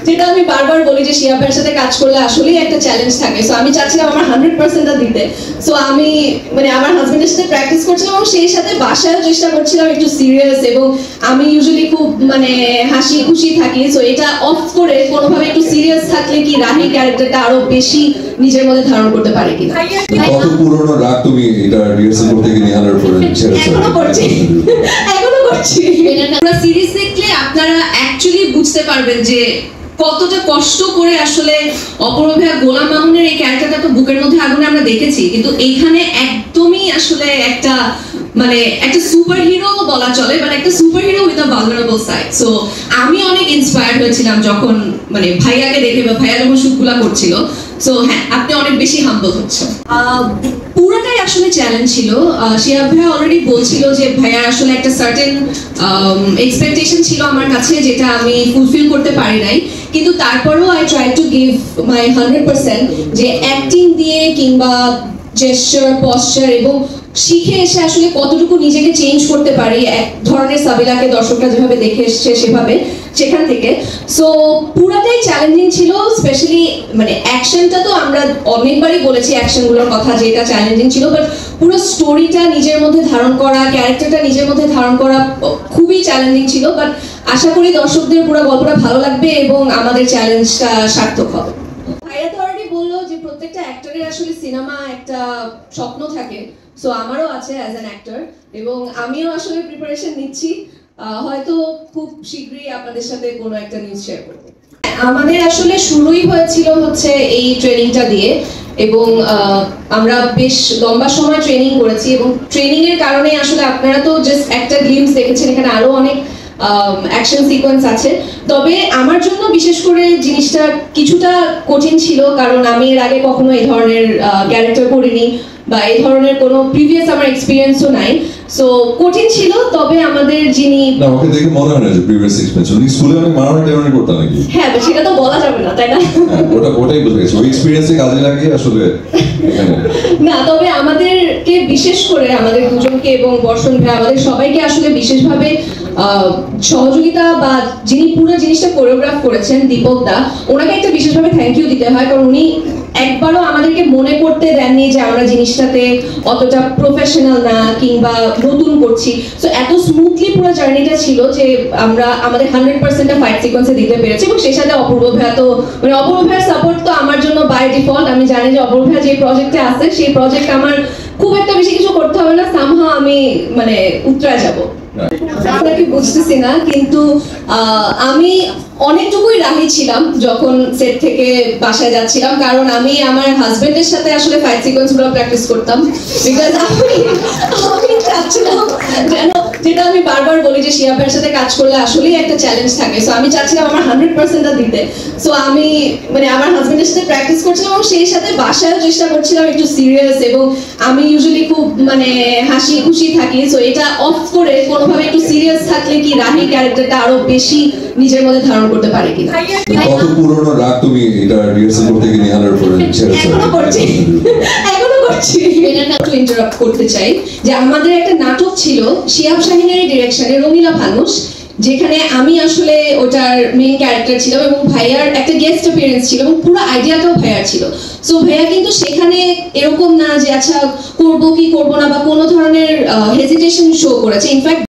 যেটা আমি বারবার বলি যে শিয়া ভাইয়ের সাথে কাজ করলে আসলেই একটা চ্যালেঞ্জ থাকে। সো আমি চাচ্ছিলাম আমার 100%টা দিতে। সো আমি মানে আমার হাজবেন্ডের সাথে প্র্যাকটিস করছিলাম এবং সেই সাথে বাসায়ও চেষ্টা করছিলাম একটু সিরিয়াস, এবং আমি ইউজুয়ালি খুব মানে হাসি খুশি থাকি। সো এটা অফ করে কোনোভাবে একটু সিরিয়াস থাকলে কি রাহি ক্যারেক্টারটা আরো বেশি নিজের মধ্যে ধারণ করতে পারে কিনা। কত পুরনো রাগ তুমি এটা রিহার্সাল করতে গিয়ে নিহালের পরে ছেড়েছো? এখনো করছি। পুরো সিরিজ দেখলে আপনারা অ্যাকচুয়ালি বুঝতে পারবেন যে কতটা কষ্ট করে আসলে অপূর্ব ভাইয়া গোলাম মামুনের এই ক্যারেক্টারটা তো বুকের মধ্যে আগুনে আমরা দেখেছি, কিন্তু এইখানে একদমই আসলে একটা মানে একটা সুপার হিরো বলা চলে, মানে একটা super hero with a vulnerable side. So আমি অনেক ইন্সপায়ার্ড হয়েছিলাম যখন মানে ভাইয়াকে দেখে বা ভাইয়া যখন শুটগুলা করছিল। সো হ্যাঁ, আপনি অনেক বেশি হাম্বল হচ্ছেন। পুরোটাই আসলে চ্যালেঞ্জ ছিল। শিয়া ভাইয়া অলরেডি বলছিল যে ভাইয়ার আসলে একটা সার্টেন এক্সপেকটেশন ছিল আমার কাছে, যেটা আমি ফুলফিল করতে পারি নাই, কিন্তু তারপরেও I try to give my 100% যে অ্যাক্টিং দিয়ে কিংবা জেস্চার, পশ্চার এবং শিখে এসে আসলে কতটুকু নিজেকে চেঞ্জ করতে পারি এক ধরনের সাবিলাকে দর্শকরা যেভাবে দেখে এসছে সেভাবে সেখান থেকে। সো পুরাটাই চ্যালেঞ্জিং ছিল, স্পেশালি মানে অ্যাকশনটা তো আমরা অনেকবারই বলেছি অ্যাকশনগুলোর কথা যে এটা চ্যালেঞ্জিং ছিল, বাট পুরো স্টোরিটা নিজের মধ্যে ধারণ করা, ক্যারেক্টারটা নিজের মধ্যে ধারণ করা খুবই চ্যালেঞ্জিং ছিল। বাট আশা করি দর্শকদের পুরো গল্পটা ভালো লাগবে এবং আমাদের চ্যালেঞ্জটা সার্থক হবে। ভাইয়া তো অলরেডি বললো যে প্রত্যেকটা অ্যাক্টরের আসলে সিনেমা একটা স্বপ্ন থাকে। সো আমারও আছে অ্যাজ অ্যান অ্যাক্টর, এবং আমিও আসলে প্রিপারেশন নিচ্ছি। হয়তো খুব শীঘ্রই আপনাদের সাথে কোনো একটা নিউজ শেয়ার করব। আমাদের আসলে শুরুই হয়েছিল হচ্ছে এই ট্রেনিংটা দিয়ে, এবং আমরা বেশ লম্বা সময় ট্রেনিং করেছি, এবং ট্রেনিং এর কারণে আসলে আপনারা তো জাস্ট একটা গ্লিমস দেখেছেন, এখানে আরো অনেক অ্যাকশন সিকোয়েন্স আছে। তবে আমার জন্য বিশেষ করে জিনিসটা কিছুটা কঠিন ছিল, কারণ আমি এর আগে কখনো এই ধরনের ক্যারেক্টার করিনি বা এই ধরনের কোনো প্রিভিয়াস আমার এক্সপেরিয়েন্সও নাই। সো কঠিন ছিল। তবে আমাদের যিনি না, ওকে দেখে মনে হয় না যে প্রিভিয়াস এক্সপেরিয়েন্স তুমি স্কুলে অনেক মারামারি টাইমারি করতে নাকি? হ্যাঁ, সেটা তো বলা যাবে না, তাই না? ওটাই বুঝে গেছি, ওই এক্সপেরিয়েন্সে কাজে লাগিয়ে আসলে এখানে না। তবে আমাদেরকে বিশেষ করে আমাদের দুজনকে এবং বর্ষণ ভাই আমাদের সবাইকে আসলে বিশেষভাবে সহযোগিতা বা যিনি পুরো জিনিসটা কোরিওগ্রাফ করেছেন দীপক দা, ওনাকে একটা বিশেষভাবে থ্যাংক ইউ দিতে হয়, কারণ উনি একবারও আমাদেরকে মনে করতে দেননি যে আমরা জিনিসটাতে অতটা প্রফেশনাল না কিংবা নতুন করছি। সো এত স্মুথলি পুরো জার্নিটা ছিল যে আমরা আমাদের 100%টা ফাইট সিকোয়েন্সে দিতে পেরেছি, এবং সেই সাথে অপূর্ব ভাইয়া তো মানে অপূর্ব ভাইয়ার সাপোর্ট তো আমার জন্য বাই ডিফল্ট। আমি জানি যে অপূর্ব ভাইয়া যে প্রজেক্টে আছে সেই প্রজেক্ট আমার খুব একটা বেশি কিছু করতে হবে না, সামহাও আমি মানে উতরা যাব। আপনাকে বুঝতেছি না, কিন্তু আমি অনেকটুকুই রাহি ছিলাম যখন সেট থেকে বাসায় যাচ্ছিলাম, কারণ আমি আমার হাজবেন্ডের সাথে আসলে ফাইট সিকোয়েন্স গুলো প্র্যাকটিস করতাম, বিকজ আমি চাচ্ছিলাম যেন, যেটা আমি বারবার বলি যে শিয়া ভাইয়ের সাথে কাজ করলে আসলেই একটা চ্যালেঞ্জ থাকে। সো আমি চাচ্ছিলাম আমার 100%টা দিতে। সো আমি মানে আমার হাজবেন্ডের সাথে প্র্যাকটিস করছিলাম এবং সেই সাথে বাসায়ও চেষ্টা করছিলাম একটু সিরিয়াস, এবং আমি ইউজুয়ালি খুব মানে হাসি খুশি থাকি। সো এটা অফ করে কোনোভাবে একটু সিরিয়াস থাকলে কি রাহি ক্যারেক্টারটা আরো বেশি নিজের মধ্যে ধারণ করতে পারে কিনা। কত পুরনো রাগ তুমি এটা রিহার্সাল করতে গিয়ে নিহালের পরে ছেড়েছো? এখনো করছি। একটু ইন্টারাপ্ট করতে চাই যে আমাদের একটা নাটক ছিল শিহাব শাহিনের ডিরেকশনে, রঙিলা ফানুস, যেখানে আমি আসলে ওটার মেইন ক্যারেক্টার ছিলাম এবং ভাইয়ার একটা গেস্ট অ্যাপিয়ারেন্স ছিল এবং পুরো আইডিয়াটাও ভাইয়ার ছিল। সো ভাইয়া কিন্তু সেখানে এরকম না যে আচ্ছা করবো কি করবো না বা কোনো ধরনের হেজিটেশন শো করেছে। ইনফ্যাক্ট